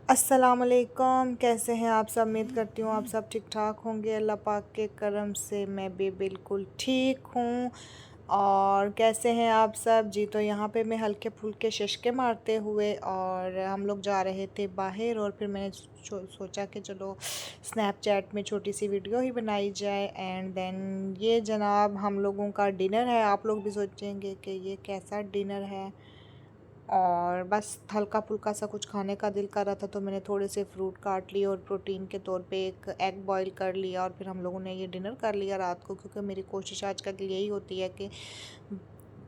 अस्सलामुअलैकुम, कैसे हैं आप सब। उम्मीद करती हूँ आप सब ठीक ठाक होंगे। अल्लाह पाक के करम से मैं भी बिल्कुल ठीक हूँ। और कैसे हैं आप सब जी। तो यहाँ पे मैं हल्के फुल्के शशके मारते हुए और हम लोग जा रहे थे बाहर, और फिर मैंने सोचा कि चलो स्नैपचैट में छोटी सी वीडियो ही बनाई जाए। एंड देन ये जनाब हम लोगों का डिनर है। आप लोग भी सोचेंगे कि ये कैसा डिनर है, और बस हल्का फुल्का सा कुछ खाने का दिल कर रहा था तो मैंने थोड़े से फ्रूट काट लिए और प्रोटीन के तौर पे एक एग बॉईल कर लिया, और फिर हम लोगों ने ये डिनर कर लिया रात को। क्योंकि मेरी कोशिश आजकल यही होती है कि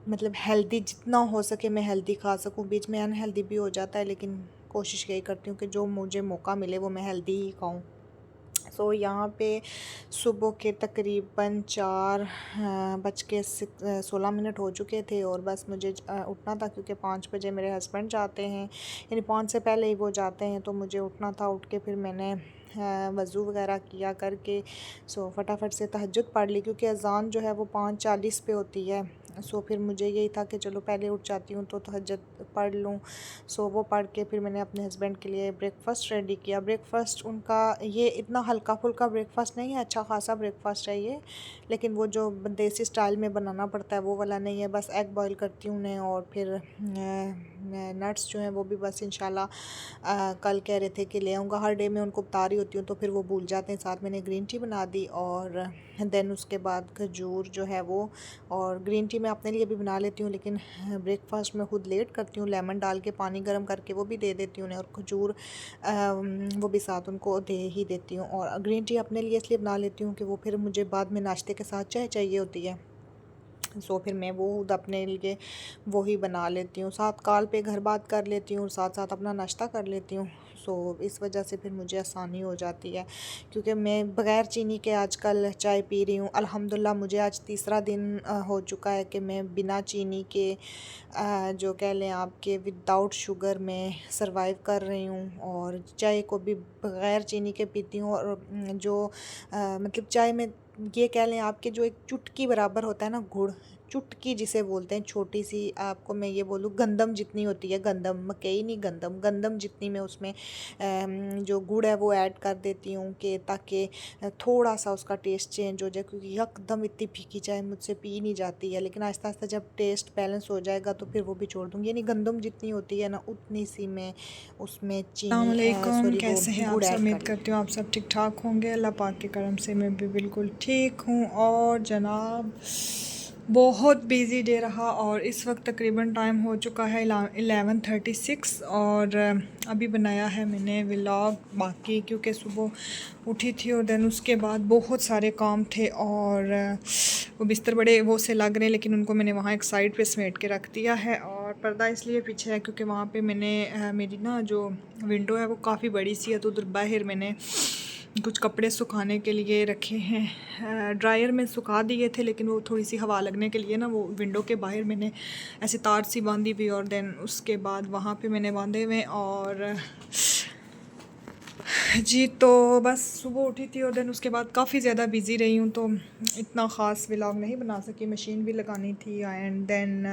मतलब हेल्दी जितना हो सके मैं हेल्दी खा सकूं। बीच में अनहेल्दी भी हो जाता है, लेकिन कोशिश यही करती हूँ कि जो मुझे मौका मिले वो मैं हेल्दी ही खाऊं। सो यहाँ पे सुबह के तकरीबन 4 बज के 16 मिनट हो चुके थे, और बस मुझे उठना था क्योंकि 5 बजे मेरे हस्बैंड जाते हैं, यानी 5 से पहले ही वो जाते हैं, तो मुझे उठना था। उठ के फिर मैंने वज़ू वगैरह किया करके सो फटाफट से तहज्जुद पढ़ ली, क्योंकि अज़ान जो है वो 5:40 पे होती है। सो फिर मुझे यही था कि चलो पहले उठ जाती हूँ तो तहज्जुद पढ़ लूँ। सो वो पढ़ के फिर मैंने अपने हस्बैंड के लिए ब्रेकफ़ास्ट रेडी किया। ब्रेकफ़ास्ट उनका ये इतना हल्का फुल्का ब्रेकफ़ास्ट नहीं है, अच्छा खासा ब्रेकफ़ास्ट है ये, लेकिन वो जो देसी स्टाइल में बनाना पड़ता है वो वाला नहीं है। बस एग बॉईल करती हूँ उन्हें, और फिर नट्स जो हैं वो भी बस इंशाल्लाह कल कह रहे थे कि ले आऊँगा। हर डे मैं उनको बता रही होती हूँ तो फिर वो भूल जाते हैं। साथ मैंने ग्रीन टी बना दी, और देन उसके बाद खजूर जो है वो, और ग्रीन टी मैं अपने लिए भी बना लेती हूँ, लेकिन ब्रेकफ़ास्ट में खुद लेट करती हूँ। लेमन डाल के पानी गर्म करके वो भी दे देती हूँ उन्हें, और खजूर वो भी साथ उनको दे ही देती हूँ। और ग्रीन टी अपने लिए इसलिए बना लेती हूँ कि वो फिर मुझे बाद में नाश्ते के साथ चाय चाहिए होती है। सो फिर मैं वो खुद अपने लिए वो ही बना लेती हूँ। साथ कॉल पे घर बात कर लेती हूँ और साथ साथ अपना नाश्ता कर लेती हूँ। सो इस वजह से फिर मुझे आसानी हो जाती है, क्योंकि मैं बग़ैर चीनी के आजकल चाय पी रही हूँ। अल्हम्दुलिल्लाह मुझे आज तीसरा दिन हो चुका है कि मैं बिना चीनी के जो कह लें आपके विदाउट शुगर में सरवाइव कर रही हूँ, और चाय को भी बग़ैर चीनी के पीती हूँ। और जो मतलब चाय में ये कह लें आपके जो एक चुटकी बराबर होता है ना गुड़, चुटकी जिसे बोलते हैं छोटी सी, आपको मैं ये बोलूँ गंदम जितनी होती है, गंदम मकई नहीं गंदम, गंदम जितनी मैं उसमें जो गुड़ है वो ऐड कर देती हूँ कि ताकि थोड़ा सा उसका टेस्ट चेंज हो जाए। क्योंकि यकदम इतनी फीकी चाय मुझसे पी नहीं जाती है, लेकिन आहिस्ता आहिस्ता जब टेस्ट बैलेंस हो जाएगा तो फिर वो भी छोड़ दूँगी। यानी गंदम जितनी होती है ना उतनी सी मैं उसमें चीनी अस्सलामुअलैकुम, सॉरी वो कैसे हैं आप गुड़ सब। ऐड उम्मीद कर करती लेती हूँ हूँ। आप सब ठीक ठाक होंगे। अल्लाह पाक के करम से मैं भी बिल्कुल ठीक हूँ। और जनाब बहुत बिज़ी डे रहा, और इस वक्त तकरीबन टाइम हो चुका है 11:36, और अभी बनाया है मैंने व्लॉग बाकी, क्योंकि सुबह उठी थी और देन उसके बाद बहुत सारे काम थे, और वो बिस्तर बड़े वो से लग रहे हैं, लेकिन उनको मैंने वहाँ एक साइड पे समेट के रख दिया है। और पर्दा इसलिए पीछे है क्योंकि वहाँ पे मैंने मेरी ना जो विंडो है वो काफ़ी बड़ी सी है, तो उधर बाहर मैंने कुछ कपड़े सुखाने के लिए रखे हैं। ड्रायर में सुखा दिए थे, लेकिन वो थोड़ी सी हवा लगने के लिए ना वो विंडो के बाहर मैंने ऐसे तार सी बांधी हुई, और देन उसके बाद वहाँ पे मैंने बांधे हुए। और जी तो बस सुबह उठी थी और देन उसके बाद काफ़ी ज़्यादा बिज़ी रही हूँ, तो इतना ख़ास व्लॉग नहीं बना सकी। मशीन भी लगानी थी, एंड देन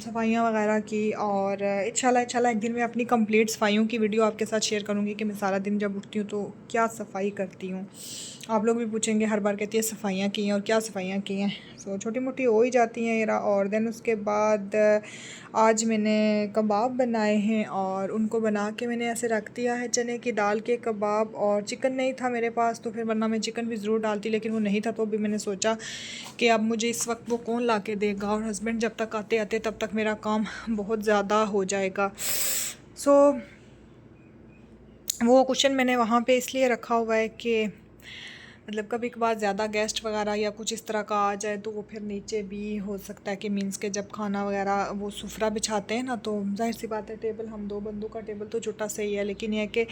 सफाइयाँ वगैरह की। और इंशाल्लाह एक दिन मैं अपनी कंप्लीट सफाइयों की वीडियो आपके साथ शेयर करूँगी कि मैं सारा दिन जब उठती हूँ तो क्या सफाई करती हूँ। आप लोग भी पूछेंगे हर बार, कहती है सफाइयाँ की हैं और क्या सफाइयाँ की हैं। सो छोटी मोटी हो ही जाती हैं यार। और देन उसके बाद आज मैंने कबाब बनाए हैं, और उनको बना के मैंने ऐसे रख दिया है। चने की दाल के कबाब, और चिकन नहीं था मेरे पास तो फिर वरना मैं चिकन भी ज़रूर डालती, लेकिन वो नहीं था, तो भी मैंने सोचा कि अब मुझे इस वक्त वो कौन ला के देगा, और हस्बैंड जब तक आते आते तब तक मेरा काम बहुत ज़्यादा हो जाएगा। सो वो कुशन मैंने वहाँ पे इसलिए रखा हुआ है कि मतलब कभी कभार ज़्यादा गेस्ट वगैरह या कुछ इस तरह का आ जाए तो वो फिर नीचे भी हो सकता है कि मीन्स के जब खाना वगैरह वो सुफरा बिछाते हैं ना, तो जाहिर सी बात है टेबल हम 2 बंदों का टेबल तो छोटा सही है, लेकिन यह है कि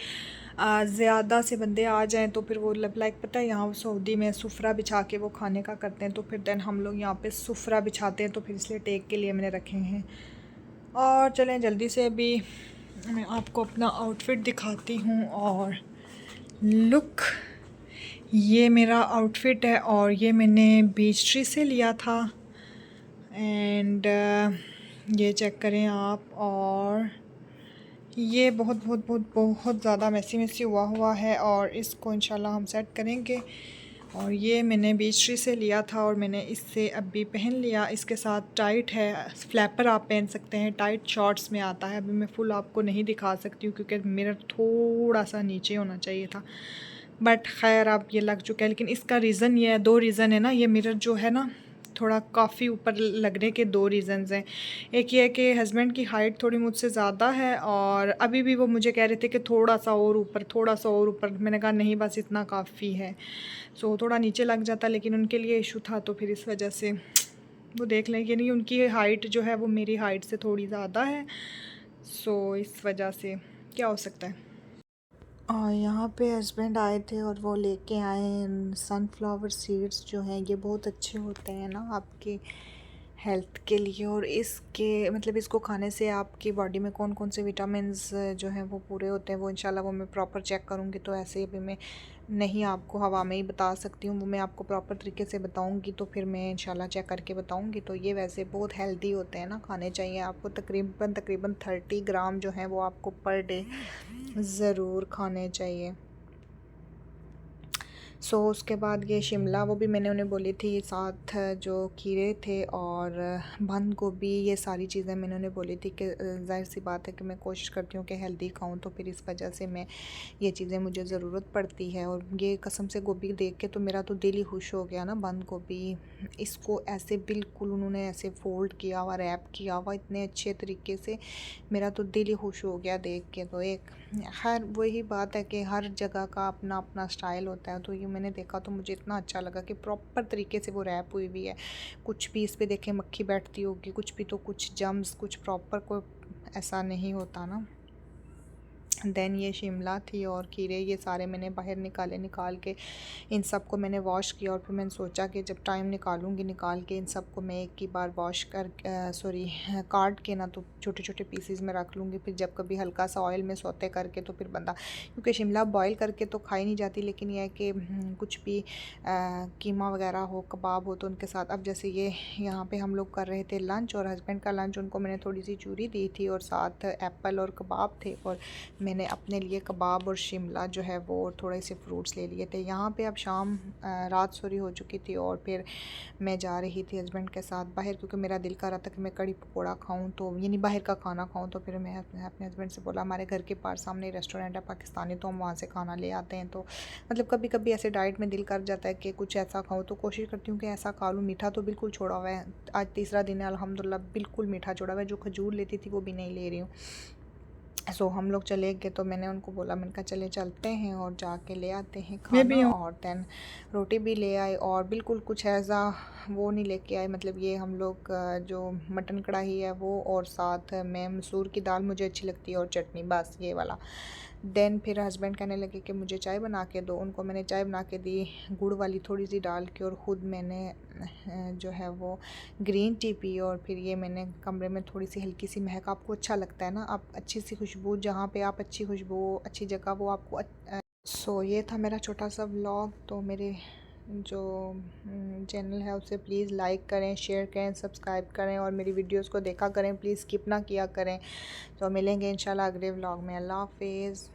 ज़्यादा से बंदे आ जाएं तो फिर वो लाइक पता है यहाँ सऊदी में सुफरा बिछा के वो खाने का करते हैं, तो फिर देन हम लोग यहाँ पे सुफरा बिछाते हैं, तो फिर इसलिए टेक के लिए मैंने रखे हैं। और चलें जल्दी से अभी मैं आपको अपना आउटफिट दिखाती हूँ। और लुक, ये मेरा आउटफिट है, और ये मैंने बीच ट्री से लिया था। एंड ये चेक करें आप। और ये बहुत बहुत बहुत बहुत ज़्यादा मैसी हुआ है और इसको इंशाल्लाह हम सेट करेंगे। और ये मैंने बीच से लिया था और मैंने इससे अभी पहन लिया। इसके साथ टाइट है, फ्लैपर आप पहन सकते हैं, टाइट शॉर्ट्स में आता है। अभी मैं फुल आपको नहीं दिखा सकती हूँ क्योंकि मिरर थोड़ा सा नीचे होना चाहिए था, बट खैर अब ये लग चुका है। लेकिन इसका रीज़न ये है, दो रीज़न है ना, ये मिरर जो है ना थोड़ा काफ़ी ऊपर लगने के दो रीज़न्स हैं। एक ये है कि हस्बैंड की हाइट थोड़ी मुझसे ज़्यादा है और अभी भी वो मुझे कह रहे थे कि थोड़ा सा और ऊपर, थोड़ा सा और ऊपर। मैंने कहा नहीं, बस इतना काफ़ी है। सो थोड़ा नीचे लग जाता, लेकिन उनके लिए इशू था तो फिर इस वजह से वो देख लें कि नहीं, उनकी हाइट जो है वो मेरी हाइट से थोड़ी ज़्यादा है। सो इस वजह से क्या हो सकता है। और यहाँ पे हस्बैंड आए थे और वो लेके आए सनफ्लावर सीड्स जो हैं, ये बहुत अच्छे होते हैं ना आपकी हेल्थ के लिए। और इसके मतलब इसको खाने से आपकी बॉडी में कौन कौन से विटामिन्स जो हैं वो पूरे होते हैं, वो इंशाल्लाह वो मैं प्रॉपर चेक करूँगी। तो ऐसे ही अभी मैं नहीं आपको हवा में ही बता सकती हूँ, वो मैं आपको प्रॉपर तरीके से बताऊँगी तो फिर मैं इंशाल्लाह चेक करके बताऊँगी। तो ये वैसे बहुत हेल्दी होते हैं ना, खाने चाहिए आपको। तकरीबन 30 ग्राम जो है वो आपको पर डे ज़रूर खाने चाहिए। उसके बाद ये शिमला, वो भी मैंने उन्हें बोली थी, साथ जो खीरे थे और बंद गोभी, ये सारी चीज़ें मैंने उन्हें बोली थी कि ज़ाहिर सी बात है कि मैं कोशिश करती हूँ कि हेल्दी खाऊं, तो फिर इस वजह से मैं ये चीज़ें मुझे ज़रूरत पड़ती है। और ये कसम से गोभी देख के तो मेरा तो दिल ही खुश हो गया ना। बंद गोभी, इसको ऐसे बिल्कुल उन्होंने ऐसे फ़ोल्ड किया हुआ, रैप किया हुआ इतने अच्छे तरीके से, मेरा तो दिल ही खुश हो गया देख के। तो एक हर वही बात है कि हर जगह का अपना अपना स्टाइल होता है। तो ये मैंने देखा तो मुझे इतना अच्छा लगा कि प्रॉपर तरीके से वो रैप हुई हुई है। कुछ भी इस पे देखें मक्खी बैठती होगी, कुछ भी, तो कुछ जम्स, कुछ प्रॉपर कोई ऐसा नहीं होता ना। देन ये शिमला थी और खीरे, ये सारे मैंने बाहर निकाल के इन सब को मैंने वॉश किया। और फिर मैंने सोचा कि जब टाइम निकाल के इन सब को मैं एक ही बार वॉश कर काट के ना, तो छोटे छोटे पीसीज में रख लूँगी। फिर जब कभी हल्का सा ऑयल में सौते करके तो फिर बंदा, क्योंकि शिमला बॉयल करके तो खाई नहीं जाती, लेकिन यह है कि कुछ भी कीमा वगैरह हो, कबाब हो, तो उनके साथ। अब जैसे ये यहाँ पे हम लोग कर रहे थे लंच, और हस्बैंड का लंच, उनको मैंने थोड़ी सी चूरी दी थी और साथ एप्पल और कबाब थे। और मैंने अपने लिए कबाब और शिमला जो है वो थोड़े से फ्रूट्स ले लिए थे। यहाँ पे अब शाम रात सॉरी हो चुकी थी और फिर मैं जा रही थी हस्बैंड के साथ बाहर, क्योंकि मेरा दिल कर रहा था कि मैं कड़ी पकौड़ा खाऊं, तो यानी बाहर का खाना खाऊं। तो फिर मैं अपने हस्बैंड से बोला, हमारे घर के पास सामने रेस्टोरेंट है पाकिस्तानी, तो हम वहाँ से खाना ले आते हैं। तो मतलब कभी कभी ऐसे डाइट में दिल कर जाता है कि कुछ ऐसा खाऊँ, तो कोशिश करती हूँ कि ऐसा खा लूँ। मीठा तो बिल्कुल छोड़ा हुआ है, आज तीसरा दिन है अल्हम्दुलिल्लाह, बिल्कुल मीठा छोड़ा हुआ है। जो खजूर लेती थी वो भी नहीं ले रही हूँ। हम लोग चले गए, तो मैंने उनको बोला, मैंने कहा चले चलते हैं और जाके ले आते हैं मैं भी खाना। हूँ। और दैन रोटी भी ले आए, और बिल्कुल कुछ ऐसा वो नहीं लेके आए। मतलब ये हम लोग जो मटन कढ़ाई है वो, और साथ में मसूर की दाल मुझे अच्छी लगती है और चटनी, बस ये वाला। देन फिर हस्बैंड कहने लगे कि मुझे चाय बना के दो। उनको मैंने चाय बना के दी, गुड़ वाली थोड़ी सी डाल के, और ख़ुद मैंने जो है वो ग्रीन टी पी। और फिर ये मैंने कमरे में थोड़ी सी हल्की सी महक, आपको अच्छा लगता है ना, आप अच्छी सी खुशबू, जहाँ पे आप अच्छी खुशबू, अच्छी जगह, वो आपको ये था मेरा छोटा सा व्लॉग। तो मेरे जो चैनल है उसे प्लीज़ लाइक करें, शेयर करें, सब्सक्राइब करें, और मेरी वीडियोस को देखा करें, प्लीज़ स्किप ना किया करें। तो मिलेंगे इंशाल्लाह अगले व्लॉग में। अल्लाह हाफिज़।